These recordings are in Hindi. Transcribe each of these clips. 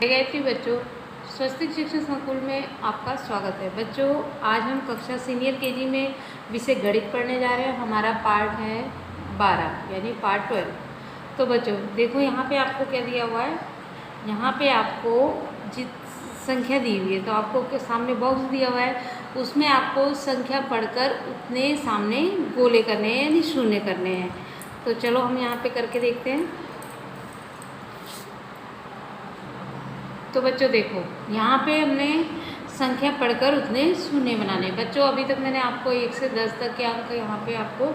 गायत्री बच्चों, स्वस्तिक शिक्षण संकुल में आपका स्वागत है। बच्चों, आज हम कक्षा सीनियर केजी में विषय गणित पढ़ने जा रहे हैं। हमारा पार्ट है 12 यानी पार्ट 12। तो बच्चों देखो, यहाँ पे आपको क्या दिया हुआ है। यहाँ पे आपको जित संख्या दी हुई है, तो आपको सामने बॉक्स दिया हुआ है, उसमें आपको संख्या पढ़कर उतने सामने गोले करने हैं यानी शून्य करने हैं। तो चलो हम यहाँ पे करके देखते हैं। तो बच्चों देखो, यहाँ पे हमने संख्या पढ़कर उतने शून्य बनाने। बच्चों अभी तक मैंने आपको 1 से 10 तक के अंक यहाँ पे आपको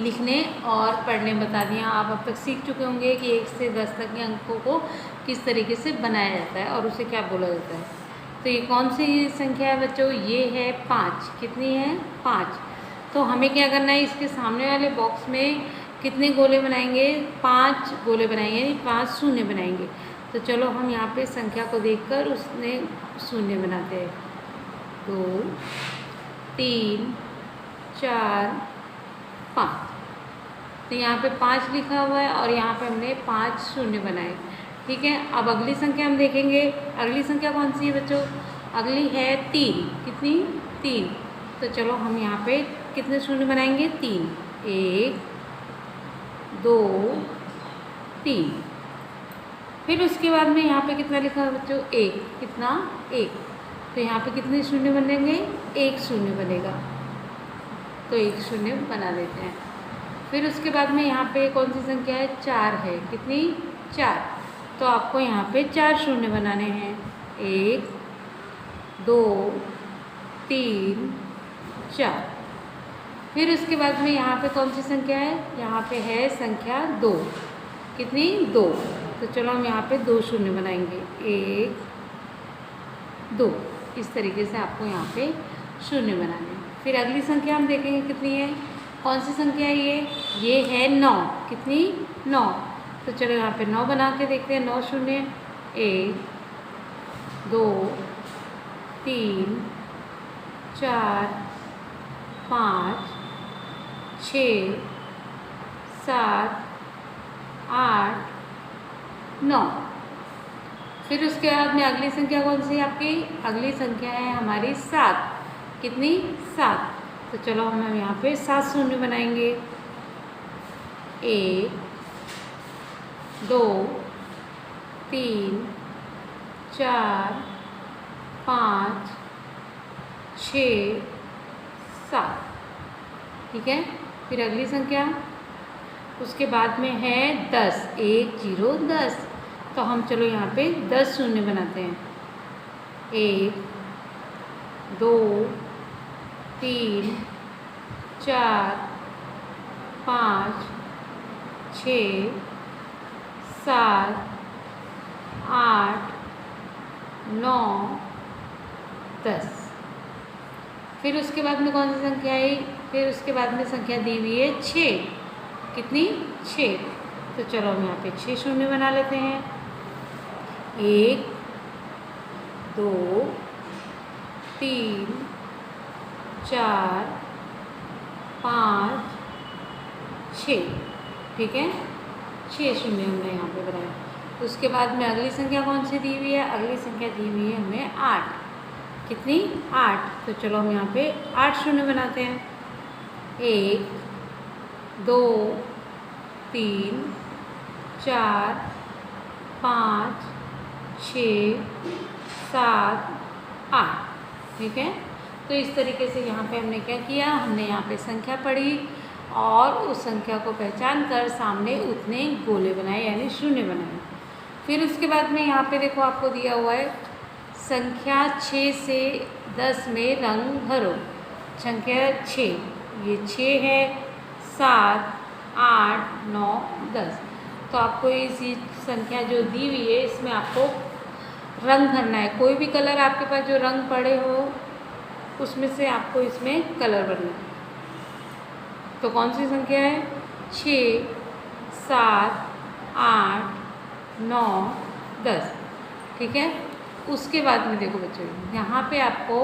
लिखने और पढ़ने बता दिया। आप अब तक सीख चुके होंगे कि 1 से 10 तक के अंकों को किस तरीके से बनाया जाता है और उसे क्या बोला जाता है। तो ये कौन सी संख्या है बच्चों? ये है 5। कितनी है? 5। तो हमें क्या करना है, इसके सामने वाले बॉक्स में कितने गोले बनाएंगे? 5 गोले बनाएंगे यानी 5 शून्य बनाएंगे। तो चलो हम यहाँ पे संख्या को देखकर उसने शून्य बनाते हैं। 2 3 4 5। तो यहाँ पे 5 लिखा हुआ है और यहाँ पे हमने 5 शून्य बनाए। ठीक है, अब अगली संख्या हम देखेंगे। अगली संख्या कौन सी है बच्चों? अगली है 3। कितनी? 3। तो चलो हम यहाँ पे कितने शून्य बनाएंगे? 3। 1 2 3। फिर उसके बाद में यहाँ पे कितना लिखा है बच्चों? 1। कितना? 1। तो यहाँ पे कितने शून्य बनेंगे? 1 शून्य बनेगा। तो 1 शून्य बना देते हैं। फिर उसके बाद में यहाँ पे कौन सी संख्या है? 4 है। कितनी? 4। तो आपको यहाँ पे 4 शून्य बनाने हैं। 1 2 3 4। फिर उसके बाद में यहाँ पे कौन सी संख्या है? यहाँ पे है संख्या 2। कितनी? 2। तो चलो हम यहाँ पे 2 शून्य बनाएंगे। 1 2। इस तरीके से आपको यहाँ पे शून्य बनाने हैं। फिर अगली संख्या हम देखेंगे कितनी है। कौन सी संख्या है ये? ये है 9। कितनी? 9। तो चलो यहाँ पे 9 बना के देखते हैं। 9 शून्य। 1 2 3 4 5 6 7 8 9। फिर उसके बाद में अगली संख्या कौन सी है आपकी? अगली संख्या है हमारी 7। कितनी? 7। तो चलो हम यहाँ पे 7 शून्य बनाएंगे। 1 2 3 4 5 6 7। ठीक है, फिर अगली संख्या उसके बाद में है 10। 1 0 10। तो हम चलो यहाँ पे 10 शून्य बनाते हैं। 1 2 3 4 5 6 7 8 9 10। फिर उसके बाद में कौन सी संख्या आई? फिर उसके बाद में संख्या दी हुई है 6। कितनी? 6। तो चलो हम यहाँ पे 6 शून्य बना लेते हैं। 1 2 3 4 5 6। ठीक है, 6 शून्य हमने यहाँ पे बनाया। उसके बाद में अगली संख्या कौन सी दी हुई है? अगली संख्या दी हुई है हमें 8। कितनी? 8। तो चलो हम यहाँ पे 8 शून्य बनाते हैं। 1 2 3 4 5 6 7 8। ठीक है, तो इस तरीके से यहाँ पे हमने क्या किया? हमने यहाँ पे संख्या पढ़ी और उस संख्या को पहचान कर सामने उतने गोले बनाए यानी शून्य बनाए। फिर उसके बाद में यहाँ पे देखो, आपको दिया हुआ है संख्या 6 से 10 में रंग भरो। संख्या 6, ये 6 है, 7 8 9 10। तो आपको इसी संख्या जो दी हुई है इसमें आपको रंग भरना है। कोई भी कलर आपके पास जो रंग पड़े हो उसमें से आपको इसमें कलर भरना है। तो कौन सी संख्या है? 6 7 8 9 10। ठीक है, उसके बाद में देखो बच्चों, यहाँ पे आपको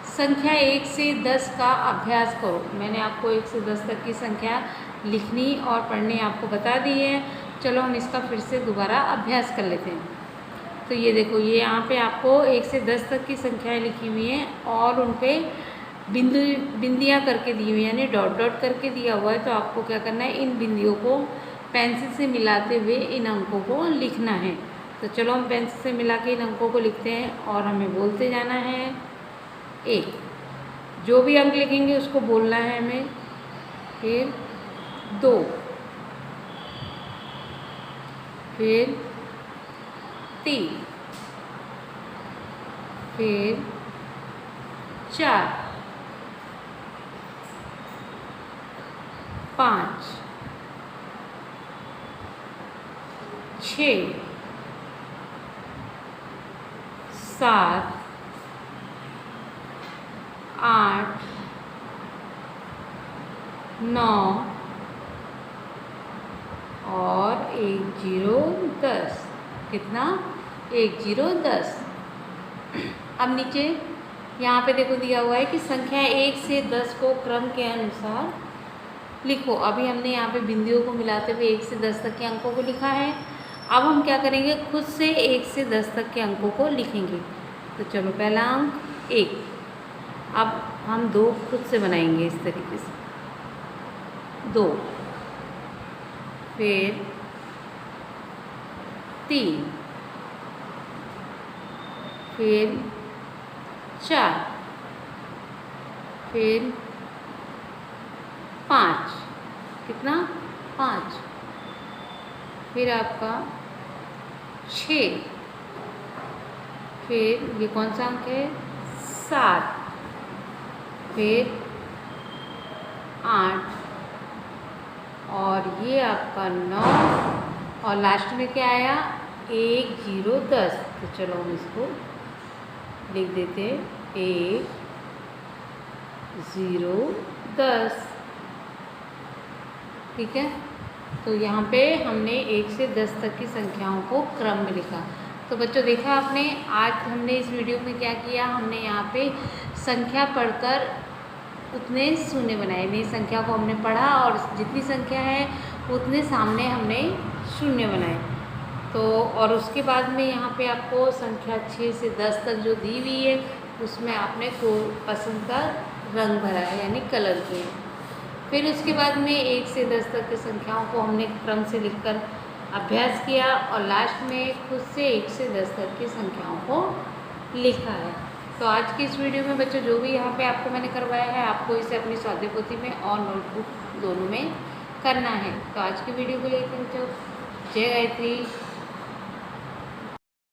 संख्या 1 से 10 का अभ्यास करो। मैंने आपको 1 से 10 तक की संख्या लिखनी और पढ़नी आपको बता दी है। चलो हम इसका फिर से दोबारा अभ्यास कर लेते हैं। तो ये देखो, ये यहाँ पे आपको 1 से 10 तक की संख्याएं लिखी हुई हैं और उन पे बिंदियाँ करके दी हुई है, यानी डॉट डॉट करके दिया हुआ है। तो आपको क्या करना है, इन बिंदियों को पेंसिल से मिलाते हुए इन अंकों को लिखना है। तो चलो हम पेंसिल से मिला के इन अंकों को लिखते हैं और हमें बोलते जाना है 1। जो भी अंक लिखेंगे उसको बोलना है हमें। फिर 2, फिर 3, फिर 4, 5, 6, 7, 8, 9 और 1 0 10। कितना? 1 0 10। अब नीचे यहाँ पे देखो दिया हुआ है कि संख्या 1 से 10 को क्रम के अनुसार लिखो। अभी हमने यहाँ पे बिंदियों को मिलाते हुए 1 से 10 तक के अंकों को लिखा है। अब हम क्या करेंगे, खुद से 1 से 10 तक के अंकों को लिखेंगे। तो चलो, पहला अंक 1। अब हम 2 खुद से बनाएंगे इस तरीके से, 2, फिर 3, फिर 4, फिर 5। कितना? 5। फिर आपका 6, फिर ये कौन सा अंक है? 7, फिर 8 और ये आपका 9 और लास्ट में क्या आया? 1 0 10। तो चलो हम इसको लिख देते हैं, 1 0 10। ठीक है। तो यहाँ पे हमने 1 से 10 तक की संख्याओं को क्रम में लिखा। तो बच्चों, देखा आपने, आज हमने इस वीडियो में क्या किया, हमने यहाँ पे संख्या पढ़कर उतने शून्य बनाए। नई संख्या को हमने पढ़ा और जितनी संख्या है उतने सामने हमने शून्य बनाए। तो और उसके बाद में यहाँ पे आपको संख्या 6 से 10 तक जो दी हुई है उसमें आपने को पसंद का रंग भरा है, यानी कलर किए हैं। फिर उसके बाद में 1 से 10 तक की संख्याओं को हमने क्रम से लिखकर अभ्यास किया और लास्ट में खुद से 1 से 10 तक की संख्याओं को लिखा है। तो आज की इस वीडियो में बच्चों जो भी यहाँ पे आपको मैंने करवाया है, आपको इसे अपनी स्वाध्याय पोथी में और नोटबुक दोनों में करना है। तो आज की वीडियो को लेकर बच्चों, जय गायत्री।